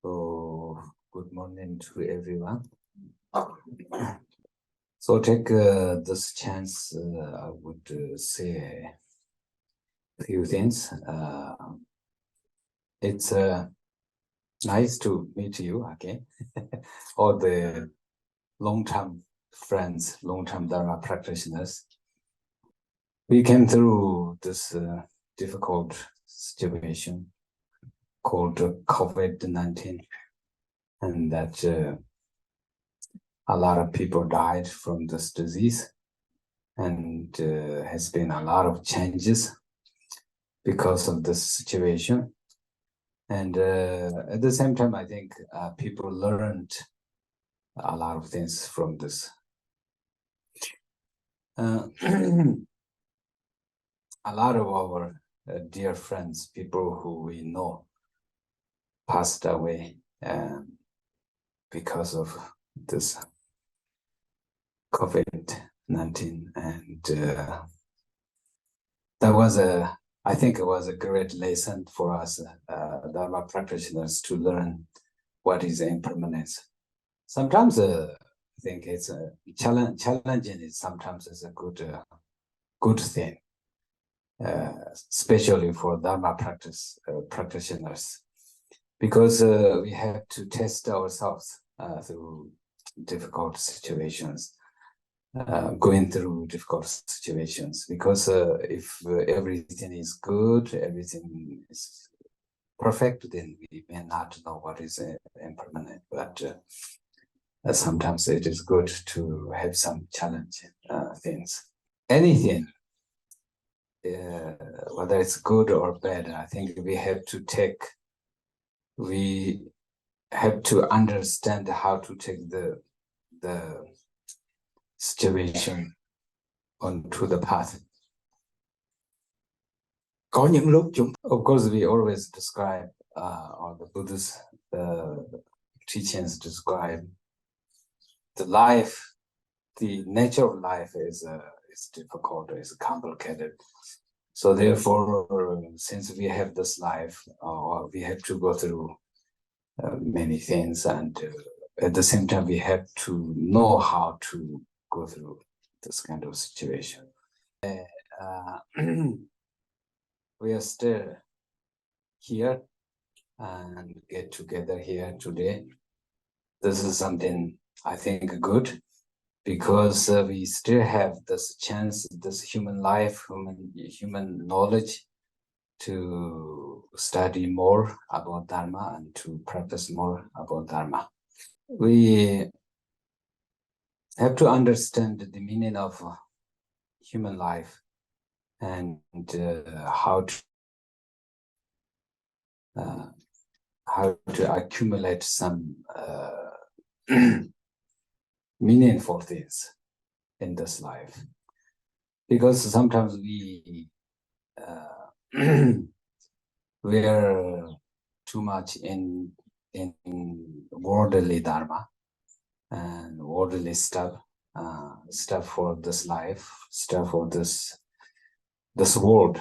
So, good morning to everyone. So take this chance, I would say a few things. It's nice to meet you again, all the long-term friends, long-term Dharma practitioners. We came through this difficult situation called COVID-19, and that a lot of people died from this disease, and has been a lot of changes because of this situation. And at the same time, I think people learned a lot of things from this. A lot of our dear friends, people who we know, passed away because of this COVID-19. And that was I think it was a great lesson for us Dharma practitioners to learn what is impermanence. Sometimes I think it's challenging. It sometimes is a good thing, especially for Dharma practitioners, because we have to test ourselves through difficult situations. Going through difficult situations, because if everything is good, everything is perfect, then we may not know what is impermanent. But sometimes it is good to have some challenging things. Anything, whether it's good or bad, I think we have to take. We have to understand how to take the situation onto the path. Of course, we always describe, or the Buddhist teachings describe the life, the nature of life is difficult, is complicated. So therefore, since we have this life, we have to go through many things, and at the same time, we have to know how to go through this kind of situation. We are still here and get together here today. This is something I think good, because we still have this chance, this human life, human knowledge, to study more about Dharma and to practice more about Dharma. We have to understand the meaning of human life and how to accumulate some meaningful things in this life. Because sometimes we we are too much in worldly Dharma and worldly stuff for this life, stuff for this world,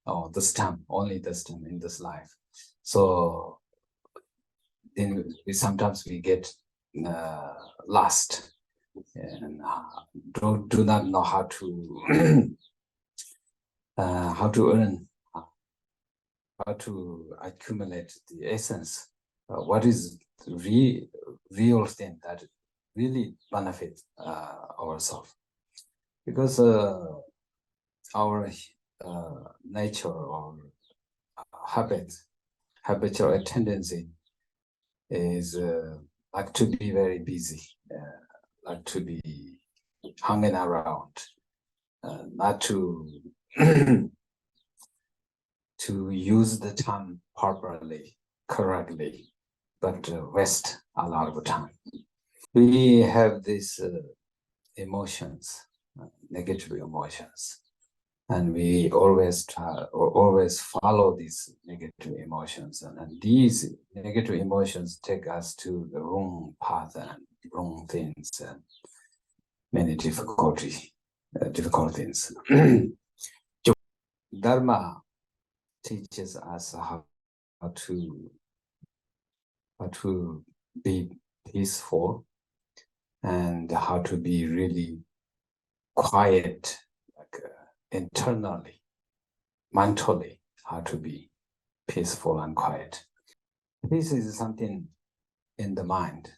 or this time, only this time in this life. So then sometimes we get lost and do not know how to how to earn, how to accumulate the essence. What is the real thing that really benefit ourselves? Because our nature or habitual tendency is like to be very busy, like to be hanging around, not to to use the time properly, correctly, but waste a lot of time. We have these emotions, negative emotions, and we always follow these negative emotions, and these negative emotions take us to the wrong path and wrong things and many difficult things. Dharma teaches us how to be peaceful and how to be really quiet, like internally, mentally, how to be peaceful and quiet. Peace is something in the mind.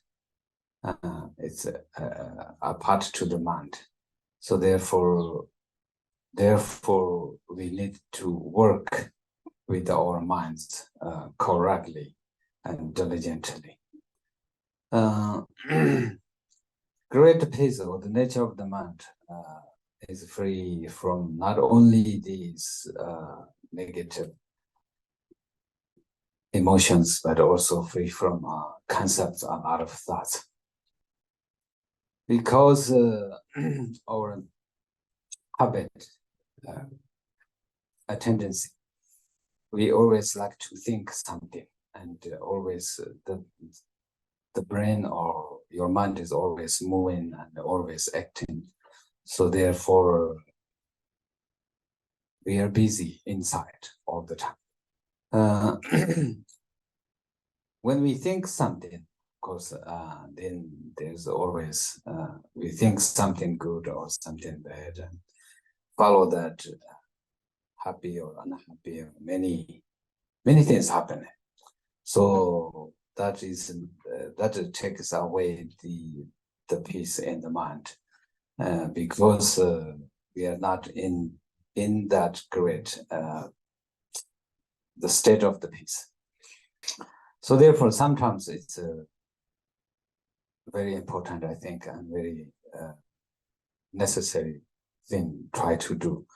It's a part to the mind. So therefore, we need to work with our minds correctly and diligently. Great peace, or the nature of the mind, is free from not only these negative emotions, but also free from concepts, a lot of thoughts. Because our habit, a tendency, we always like to think something, and always the brain or your mind is always moving and always acting. So therefore, we are busy inside all the time. When we think something, of course, then there's always, we think something good or something bad, and follow that, happy or unhappy, or many things happen. So that is that takes away the peace in the mind, because we are not in that great the state of the peace. So therefore, sometimes it's very important, I think, and very necessary thing try to do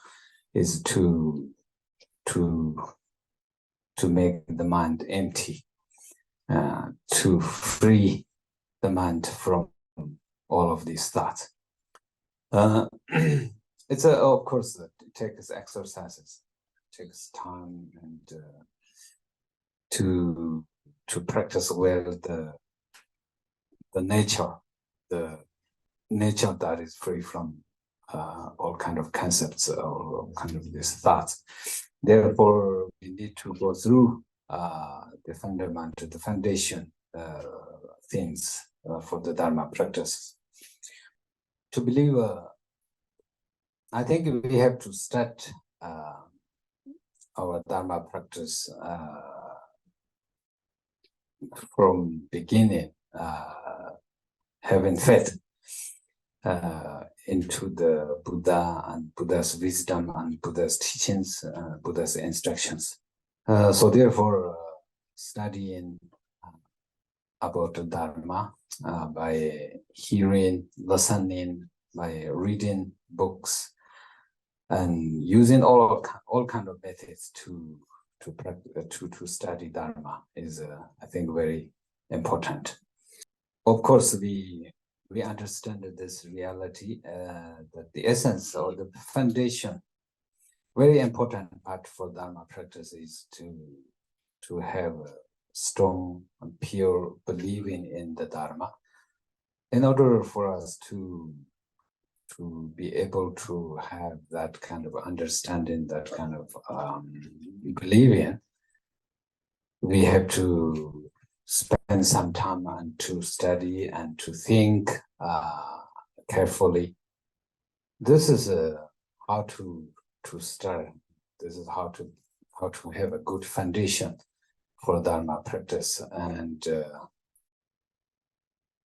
is to make the mind empty to free the mind from all of these thoughts. It's of course, it takes exercises, it takes time, and to practice well the nature that is free from all kind of concepts or all kind of these thoughts. Therefore, we need to go through the fundamental, the foundation things for the Dharma practice. To believe, I think we have to start our Dharma practice from beginning, having faith into the Buddha and Buddha's wisdom and Buddha's teachings, Buddha's instructions. So therefore, studying about the Dharma by hearing, listening, by reading books, and using all kind of methods to study Dharma is, I think, very important. Of course, we understand this reality that the essence or the foundation, very important part for Dharma practice is to have a strong and pure believing in the Dharma. In order for us to be able to have that kind of understanding, that kind of believing, we have to spend some time and to study and to think carefully. This is how to start. This is how to have a good foundation for Dharma practice, and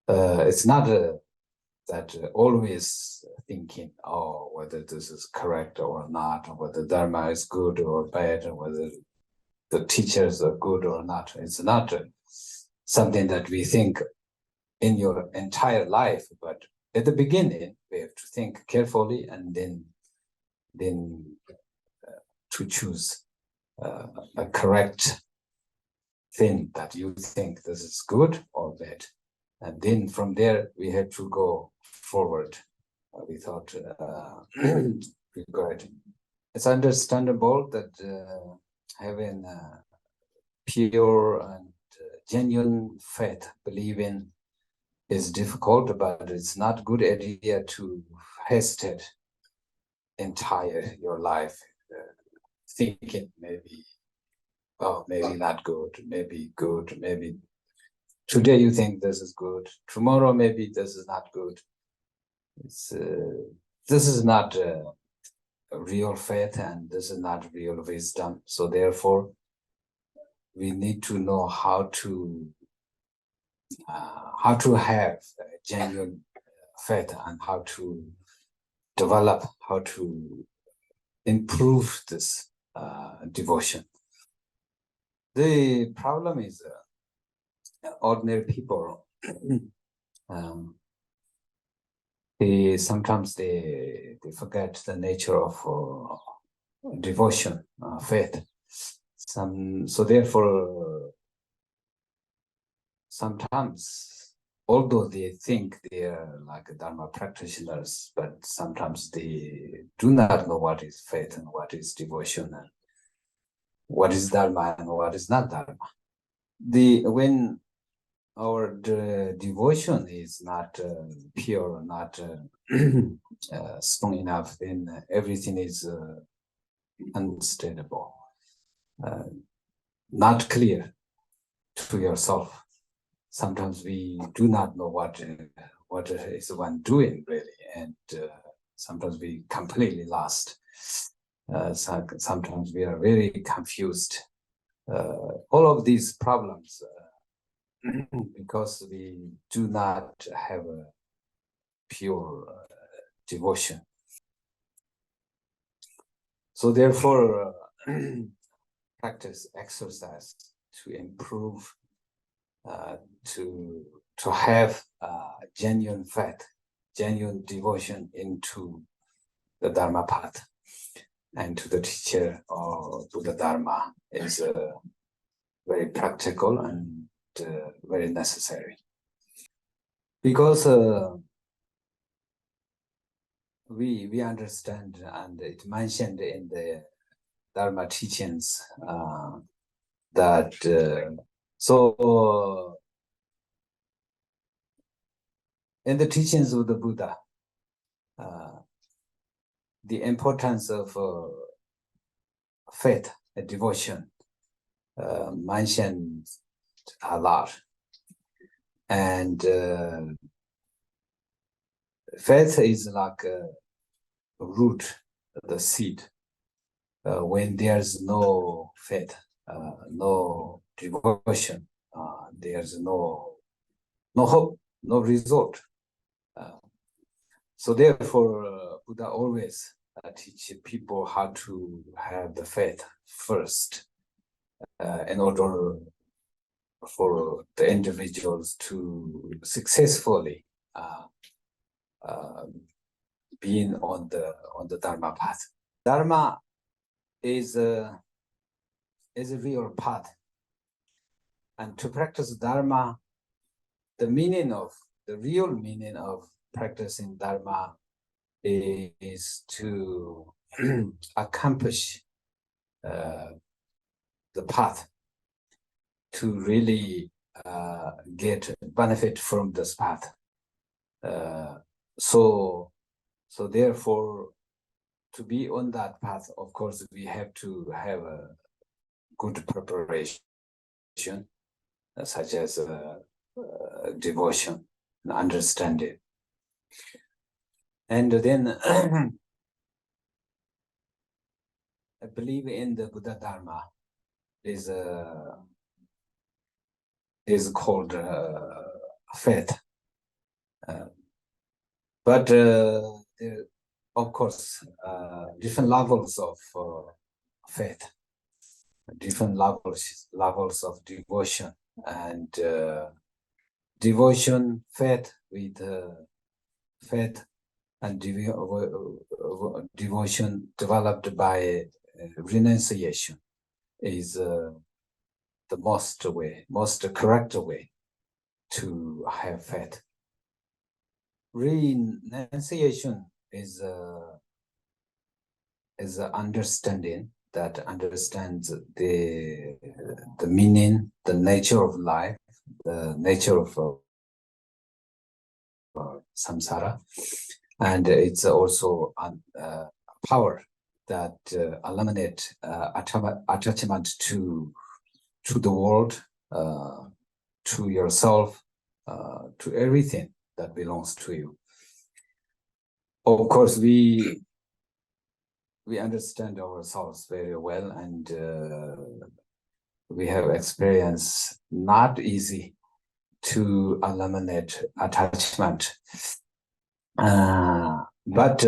it's not that always thinking, oh, whether this is correct or not, or whether Dharma is good or bad, or whether the teachers are good or not. It's not something that we think in your entire life, but at the beginning, we have to think carefully and then to choose a correct thing that you think this is good or bad. And then from there, we have to go forward without regret. It's understandable that having pure and genuine faith, believing, is difficult, but it's not a good idea to hesitate entire your life, thinking maybe, oh, maybe not good, maybe good, maybe today you think this is good, tomorrow maybe this is not good. It's this is not a real faith, and this is not real wisdom. So therefore, we need to know how to have genuine faith, and how to develop, how to improve this devotion. The problem is ordinary people. Sometimes they forget the nature of devotion, faith. So therefore, sometimes, although they think they are like Dharma practitioners, but sometimes they do not know what is faith and what is devotion, and what is Dharma and what is not Dharma. When our devotion is not pure, not strong enough, then everything is unstable, not clear to yourself. Sometimes we do not know what is one doing really, and sometimes we completely lost. Sometimes we are very confused. All of these problems because we do not have a pure devotion. So therefore, practice, exercise to improve, to have genuine faith, genuine devotion into the Dharma path and to the teacher or to the Dharma is very practical and very necessary. Because we understand, and it mentioned in the Dharma teachings that in the teachings of the Buddha, the importance of faith and devotion mentioned a lot. And faith is like a root, the seed. When there's no faith, no devotion, there's no hope, no result. So therefore, Buddha always teach people how to have the faith first, in order for the individuals to successfully being on the Dharma path. Dharma is a real path, and to practice Dharma, the real meaning of practicing Dharma is to accomplish the path, to really get benefit from this path. So therefore, to be on that path, of course, we have to have a good preparation, such as devotion and understanding. And then I believe in the Buddha Dharma is called faith. But there, of course, different levels of faith, different levels of devotion, and devotion, faith with faith and devotion developed by renunciation is the most correct way to have faith. Renunciation is understanding that understands the meaning, the nature of life, the nature of samsara, and it's also power that eliminate attachment to the world, to yourself, to everything that belongs to you. Of course, we understand ourselves very well, and we have experienced not easy to eliminate attachment. But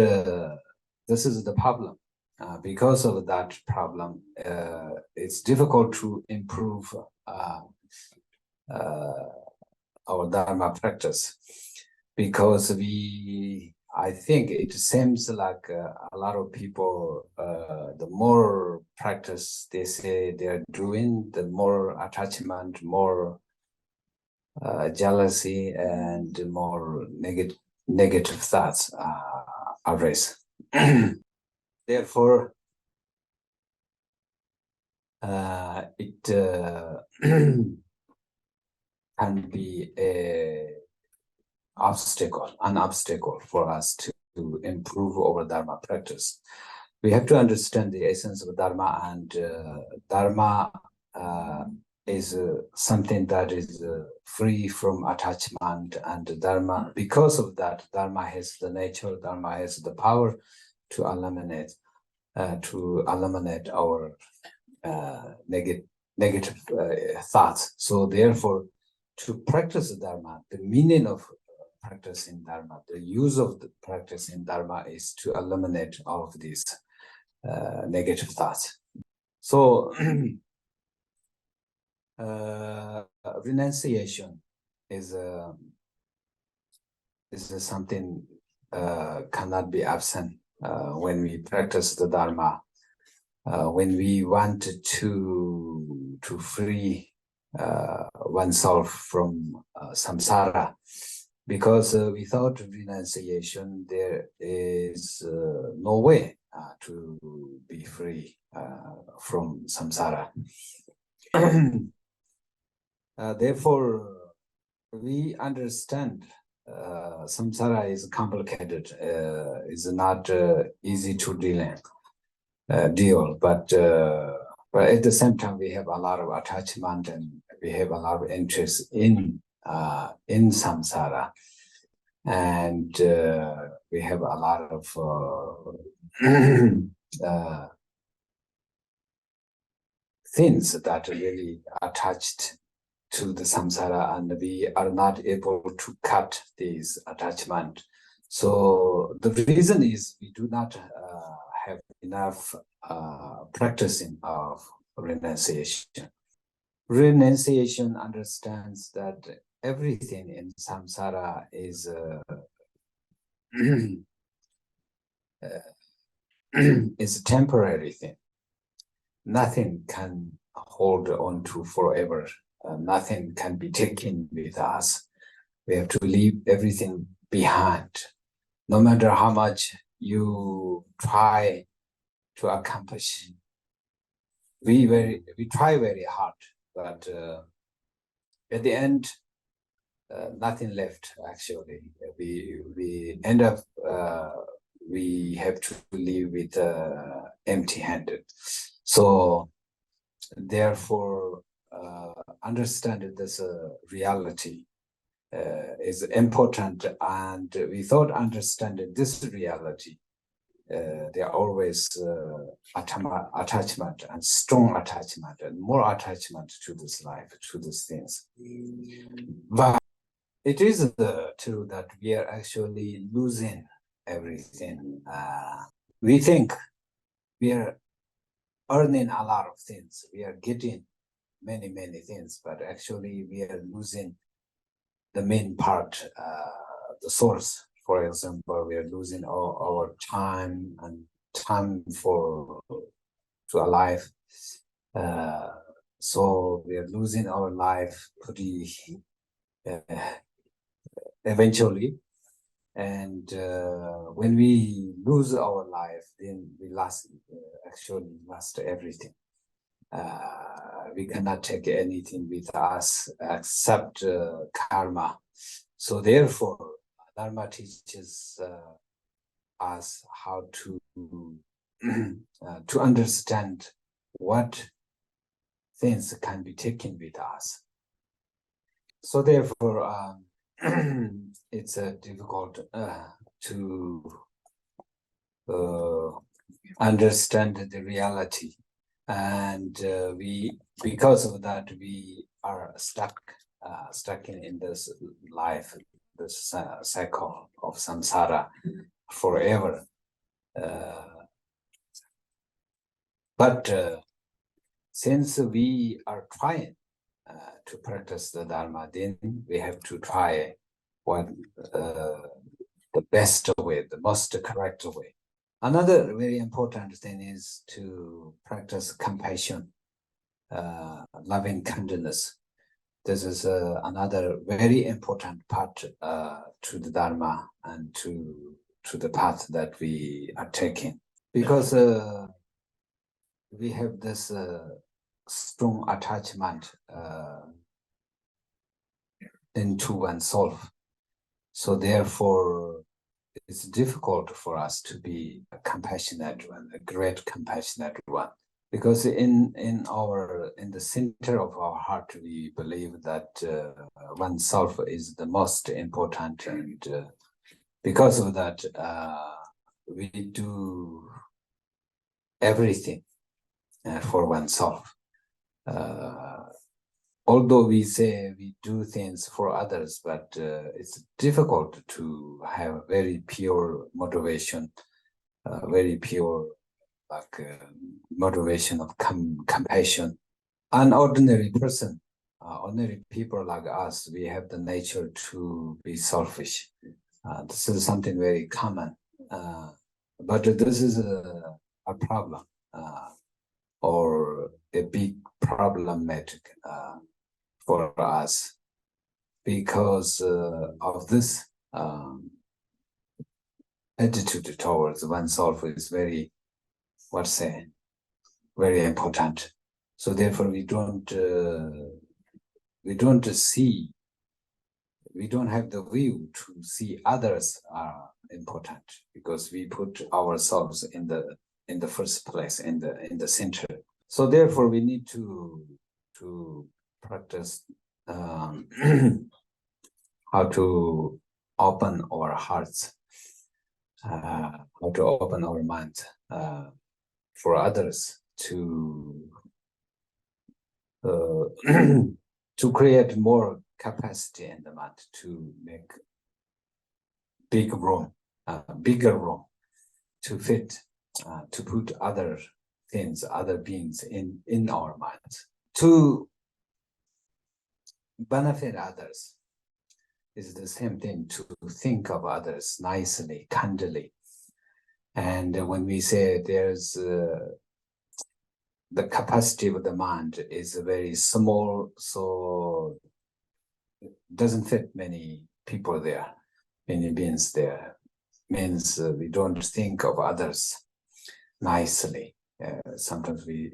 this is the problem. Because of that problem, it's difficult to improve our Dharma practice, because I think it seems like a lot of people, the more practice they say they're doing, the more attachment, more jealousy, and more negative thoughts arise. Therefore, it can be an obstacle for us to improve our Dharma practice. We have to understand the essence of Dharma, and Dharma is something that is free from attachment, and Dharma, because of that, Dharma has the nature, Dharma has the power to eliminate our negative thoughts. So therefore, to practice Dharma, the meaning of practicing Dharma, the use of the practice in Dharma is to eliminate all of these negative thoughts. So renunciation is something cannot be absent when we practice the Dharma. When we want to free oneself from samsara, because without renunciation there is no way to be free from samsara. Therefore, we understand samsara is complicated, is not easy to deal, but at the same time we have a lot of attachment and we have a lot of interest in samsara, and we have a lot of things that are really attached to the samsara, and we are not able to cut these attachment. So the reason is we do not have enough practicing of renunciation. Renunciation understands that everything in samsara is is a temporary thing. Nothing can hold on to forever. Nothing can be taken with us. We have to leave everything behind. No matter how much you try to accomplish, we try very hard, but at the end, nothing left. Actually, we end up we have to live with empty-handed. So therefore, understanding this reality is important, and without understanding this reality, there are always attachment and strong attachment and more attachment to this life, to these things. But it is true that we are actually losing everything. We think we are earning a lot of things. We are getting many things, but actually we are losing the main part, the source. For example, we are losing our time and time to a life. So we are losing our life pretty eventually. And when we lose our life, then we actually lost everything. We cannot take anything with us except karma. So therefore, Dharma teaches us how to to understand what things can be taken with us. So therefore, it's difficult to understand the reality, and because of that we are stuck in this life, this cycle of samsara forever. But since we are trying to practice the Dharma, then we have to try what the best way, the most correct way. Another very important thing is to practice compassion, loving kindness. This is another very important part to the Dharma and to the path that we are taking, because we have this strong attachment into oneself. So therefore, it's difficult for us to be a compassionate one, a great compassionate one, because in the center of our heart, we believe that oneself is the most important, and because of that, we do everything for oneself. Although we say we do things for others, but it's difficult to have very pure motivation, very pure motivation of compassion. An ordinary person, ordinary people like us, we have the nature to be selfish. This is something very common, but this is a problem, or a big problematic. for us because of this attitude towards oneself is very, very important. So therefore, we don't have the view to see others are important because we put ourselves in the first place, in the center. So therefore, we need to practice how to open our hearts, how to open our minds for others to to create more capacity in the mind to make bigger room to fit, to put other things, other beings in our minds, to benefit others. Is the same thing, to think of others nicely, kindly. And when we say there's the capacity of the mind is very small, so it doesn't fit many people there, many beings there. Means we don't think of others nicely. Sometimes we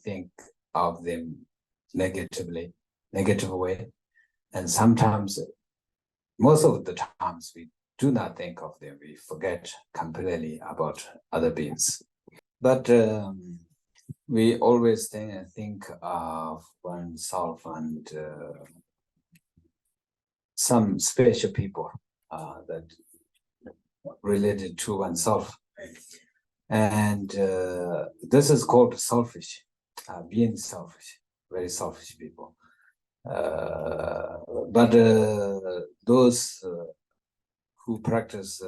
think of them negative way, and sometimes, most of the times, we do not think of them. We forget completely about other beings. But we always think of oneself and some special people that related to oneself. And this is called selfish, being selfish, very selfish people. But those who practice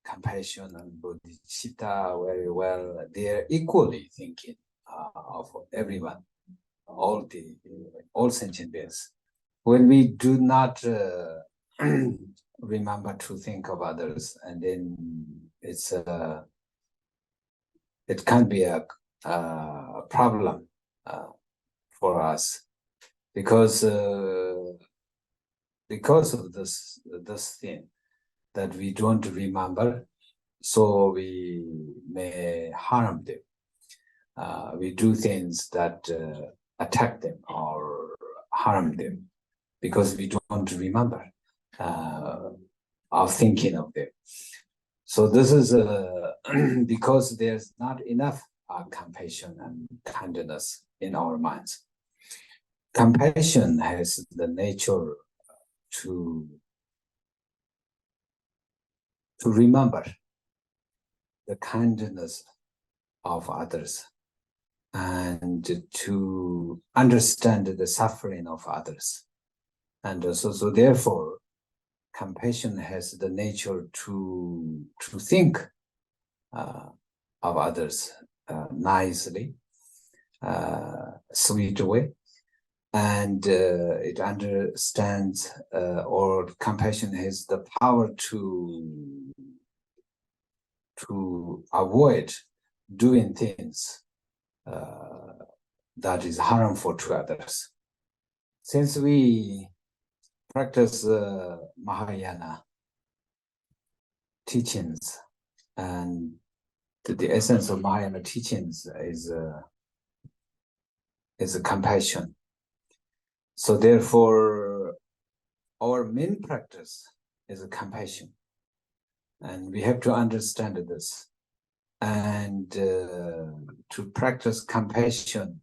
compassion and bodhicitta very well, they are equally thinking of everyone, all sentient beings. When we do not remember to think of others, and then it can be a problem for us because of this thing that we don't remember, so we may harm them. We do things that attack them or harm them because we don't remember our thinking of them. So this is because there's not enough compassion and kindness in our minds. Compassion has the nature to remember the kindness of others and to understand the suffering of others. And so therefore, compassion has the nature to think of others nicely, sweet way, and it understands, or compassion has the power to avoid doing things that is harmful to others. Since we practice Mahayana teachings, and the essence of Mahayana teachings is a compassion. So therefore, our main practice is a compassion, and we have to understand this. And to practice compassion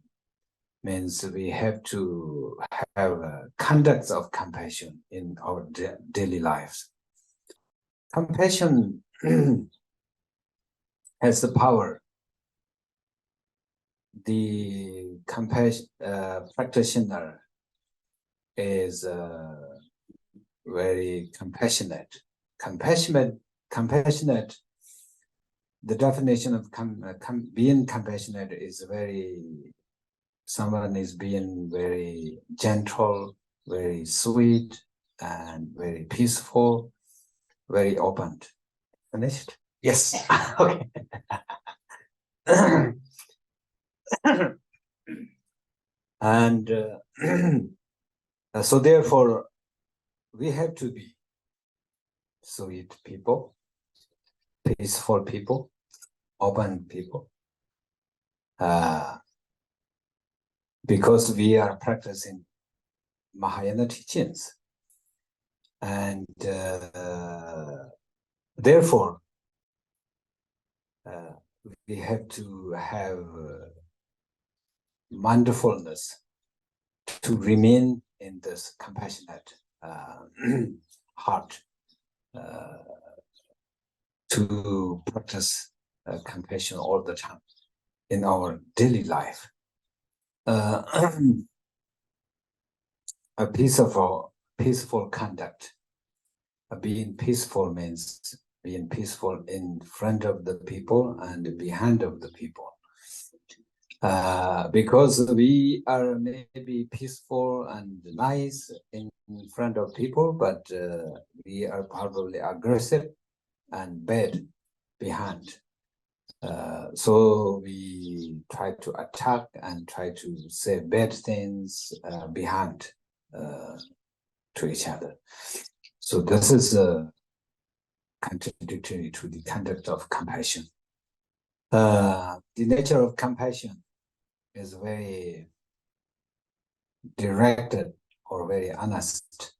means we have to have conducts of compassion in our daily lives. Compassion has the power. The compassion practitioner is very compassionate. Compassionate. The definition of being compassionate is someone is being very gentle, very sweet, and very peaceful, very open. Finished? Yes. Okay. And so therefore, we have to be sweet people, peaceful people, open people, because we are practicing Mahayana teachings. And therefore, we have to have mindfulness to remain in this compassionate heart, to practice compassion all the time in our daily life. A peaceful conduct. Being peaceful means being peaceful in front of the people and behind of the people. Because we are maybe peaceful and nice in front of people, but we are probably aggressive and bad behind. So we try to attack and try to say bad things behind to each other. So this is contradictory to the conduct of compassion. The nature of compassion is very directed or very honest,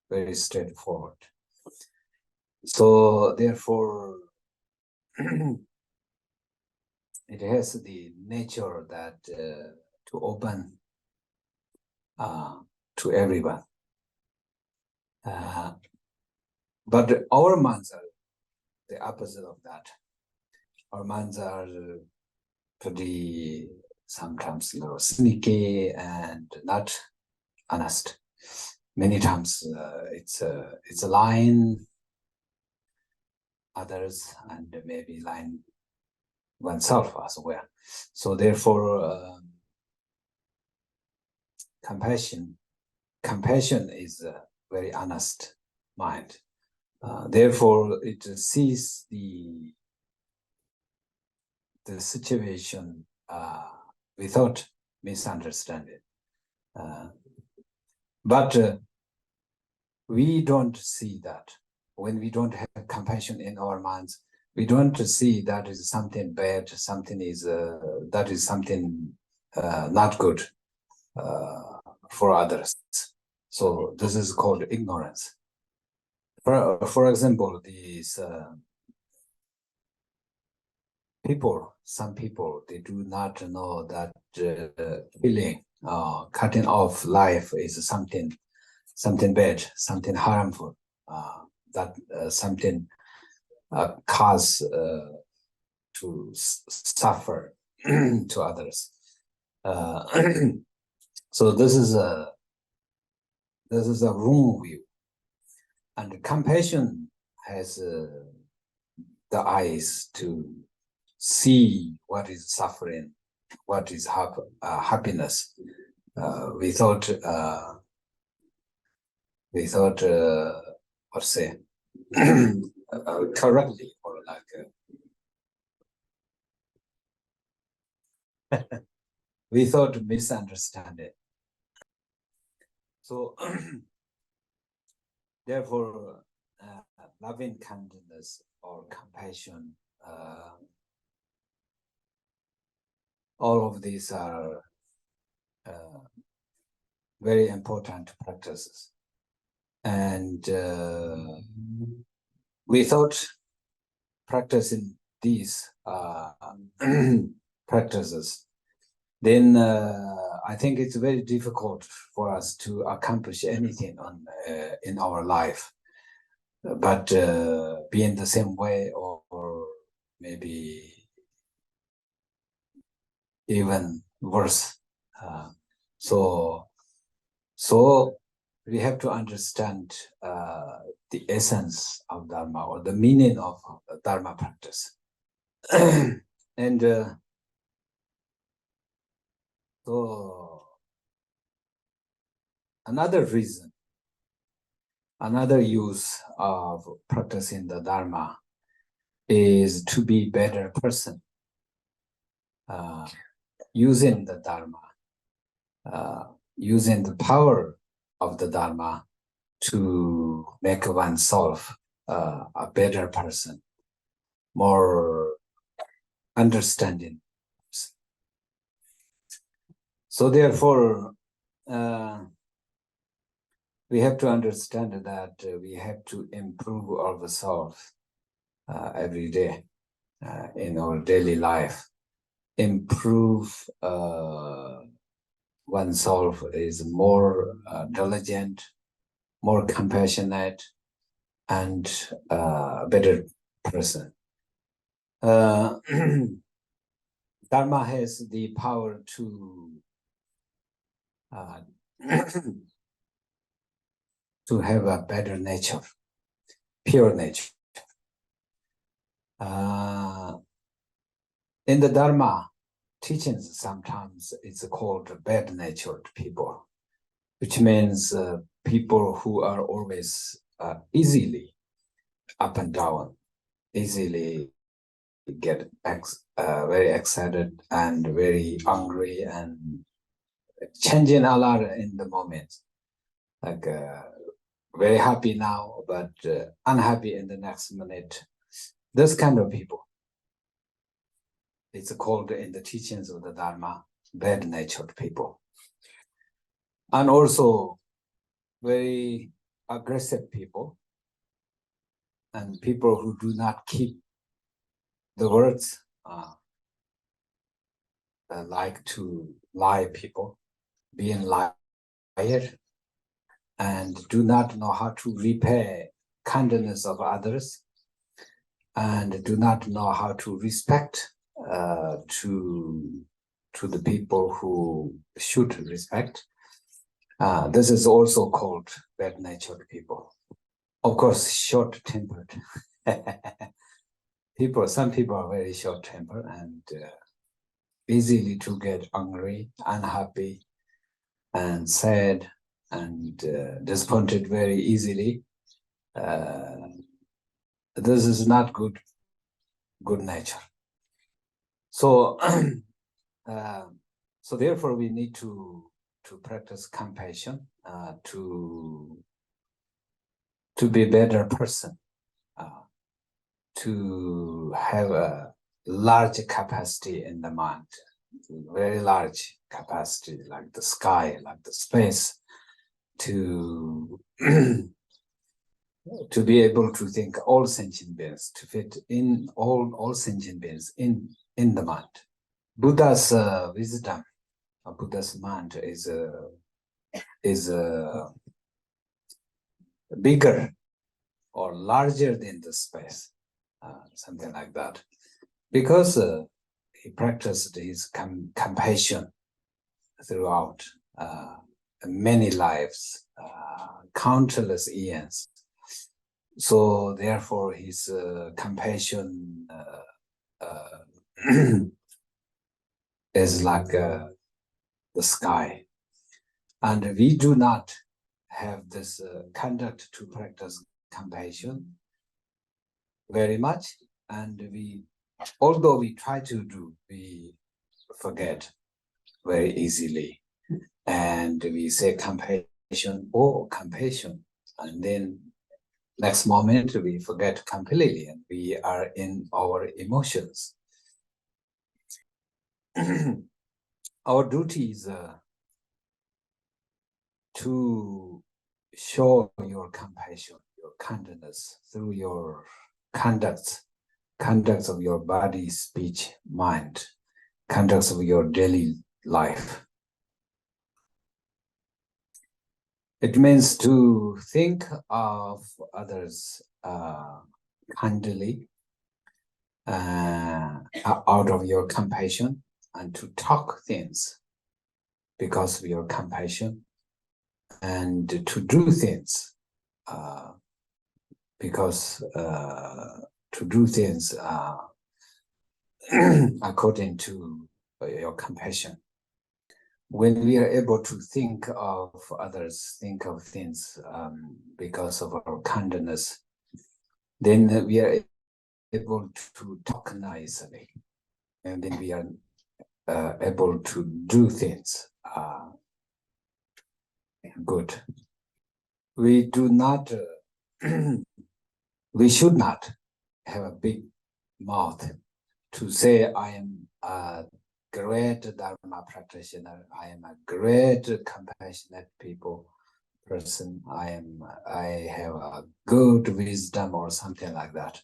very straightforward. So therefore, it has the nature that to open to everyone. But our minds are the opposite of that. Our minds are pretty sometimes sneaky and not honest. Many times it's lying others and maybe lying oneself as well. So therefore, compassion is a very honest mind. Therefore, it sees the situation without misunderstanding. But we don't see that. When we don't have compassion in our minds, we don't see that is something bad, something is that is something not good for others. So this is called ignorance. For example, these some people, they do not know that killing, cutting off life is something bad, something harmful, that something cause to suffer to others. So this is a wrong view, and compassion has the eyes to see what is suffering, what is happiness, without or say correctly or like without misunderstanding. So therefore, loving kindness or compassion, all of these are very important practices. And without practicing these practices, then I think it's very difficult for us to accomplish anything in our life. But be in the same way, or maybe even worse. So we have to understand the essence of Dharma, or the meaning of Dharma practice. And so another reason, another use of practicing the Dharma is to be a better person. Using the Dharma using the power of the Dharma to make oneself a better person, more understanding. So therefore, we have to understand that we have to improve ourselves every day in our daily life. Improve oneself is more diligent, more compassionate, and a better person. Dharma has the power to to have a better nature, pure nature. In the Dharma teachings, sometimes it's called bad-natured people, which means people who are always easily up and down, easily get very excited and very angry and changing a lot in the moment, like very happy now, but unhappy in the next minute. This kind of people, it's called in the teachings of the Dharma, bad-natured people. And also very aggressive people and people who do not keep the words, like to lie people, being liar, and do not know how to repay kindness of others, and do not know how to respect to the people who should respect. This is also called bad-natured people. Of course, short-tempered people. Some people are very short-tempered and easily to get angry, unhappy, and sad, and disappointed very easily. This is not good nature. So, so therefore, we need to practice compassion to be a better person, to have a large capacity in the mind, very large capacity, like the sky, like the space, to to be able to think all sentient beings, to fit in all sentient beings in the mind. Buddha's wisdom, Buddha's mind is bigger or larger than the space, something like that, because he practiced his compassion throughout many lives, countless years. So therefore, his compassion is like the sky. And we do not have this conduct to practice compassion very much. And although we try to do, we forget very easily. And we say compassion, and then next moment we forget completely, and we are in our emotions. Our duty is to show your compassion, your kindness through your conduct of your body, speech, mind, conduct of your daily life. It means to think of others kindly, out of your compassion, and to talk things because of your compassion, and to do things because to do things according to your compassion. When we are able to think of others, think of things because of our kindness, then we are able to talk nicely, and then we are able to do things good. We do not, we should not have a big mouth to say I am a great Dharma practitioner, I am a great compassionate person, I have a good wisdom or something like that.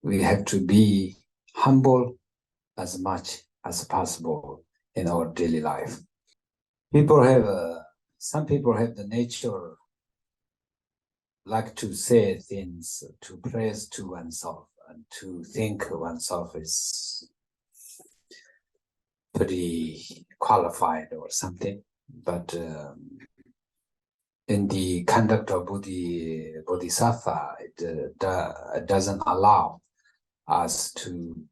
We have to be humble as much as possible in our daily life. Some people have the nature like to say things, to praise to oneself, and to think oneself is pretty qualified or something. But in the conduct of Bodhisattva, it doesn't allow us to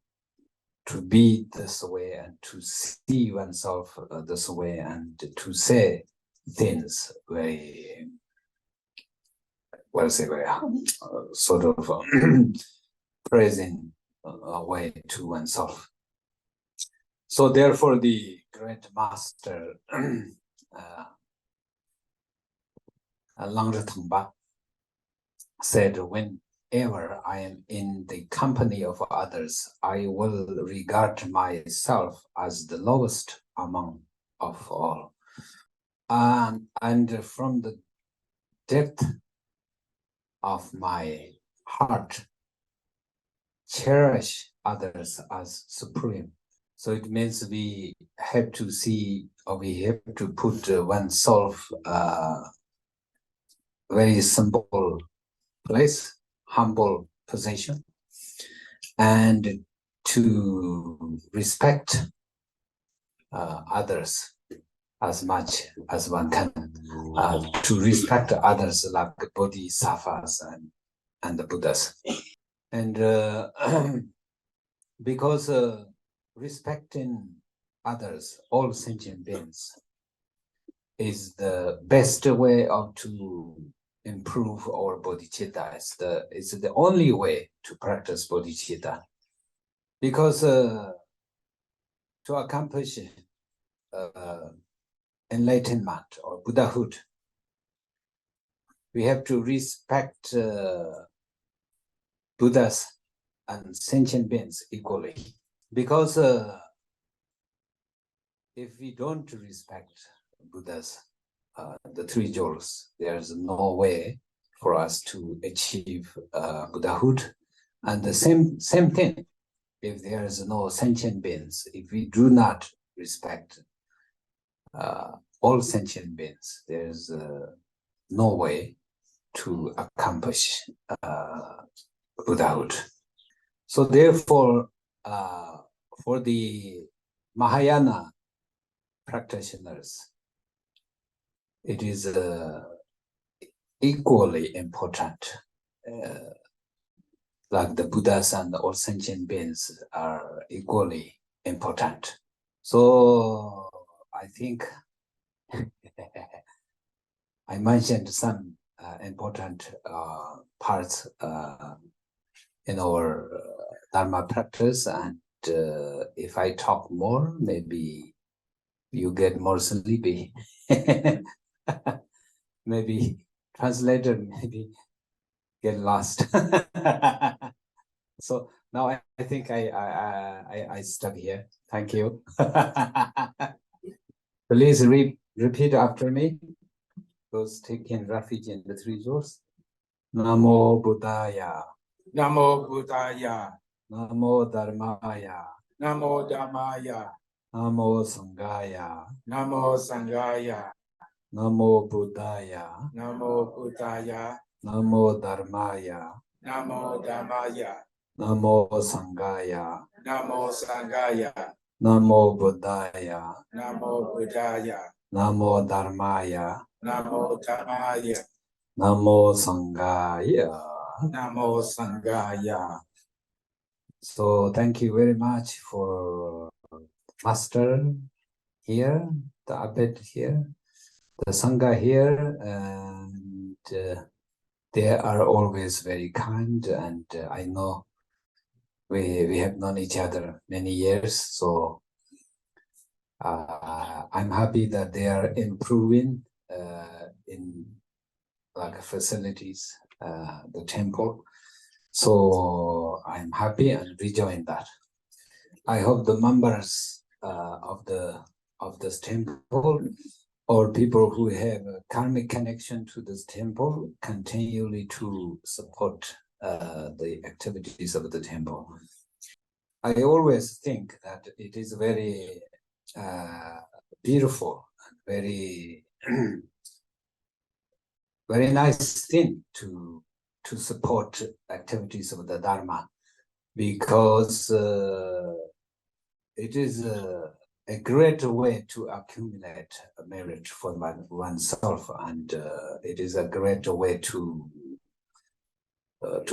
be this way and to see oneself this way and to say things very, sort of praising way to oneself. So therefore, the great master Langzhi Tengpa said, whenever I am in the company of others, I will regard myself as the lowest among of all. And from the depth of my heart, cherish others as supreme. So it means we have to see, or we have to put oneself very simple place, humble position, and to respect others as much as one can, to respect others like bodhisattvas and the Buddhas. And because respecting others, all sentient beings, is the best way to improve our bodhicitta. It's the only way to practice bodhicitta. Because to accomplish enlightenment or Buddhahood, we have to respect Buddhas and sentient beings equally. Because if we don't respect Buddhas, the three jewels, there's no way for us to achieve Buddhahood. And the same thing, if there is no sentient beings, if we do not respect all sentient beings, there's no way to accomplish Buddhahood. So therefore, for the Mahayana practitioners, it is equally important. Like the Buddhas and all sentient beings are equally important. So I think I mentioned some important parts in our Dharma practice, and if I talk more, maybe you get more sleepy. Maybe translator maybe get lost. So now I think I stop here. Thank you. Please repeat after me. Those taking refuge in the three jewels. Namo Buddhaya. Namo Buddhaya. Namo Dharmaya. Namo Dhammaya. Namo Sanghaya. Namo Sanghaya. Namo Buddhaya. Namo Buddhaya. Namo Dharmaya. Namo Dhammaya. Namo Sanghaya. Namo Sanghaya. Namo Buddhaya. Namo Buddhaya. Namo Dharmaya. Namo Dhammaya. Namo Sanghaya. Namo Sanghaya. So thank you very much for Master here, the abbot here, the Sangha here, and they are always very kind, and I know we have known each other many years, so I'm happy that they are improving in like facilities, the temple. So I'm happy and rejoin that. I hope the members of this temple or people who have a karmic connection to this temple continually to support the activities of the temple. I always think that it is very beautiful, very very nice thing to support activities of the Dharma, because it is a great way to accumulate merit for oneself, and it is a great way to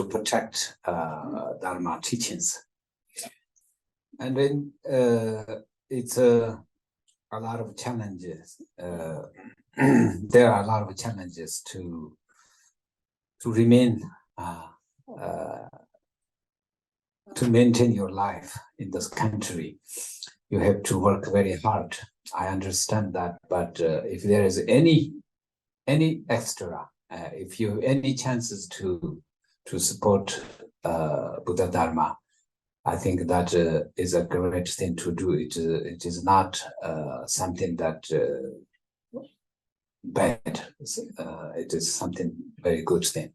protect Dharma teachings. And then it's a lot of challenges. There are a lot of challenges to remain to maintain your life in this country. You have to work very hard. I understand that, but if there is any extra, if you have any chances to support Buddha Dharma, I think that is a great thing to do. It is not something that bad. It is something very good thing.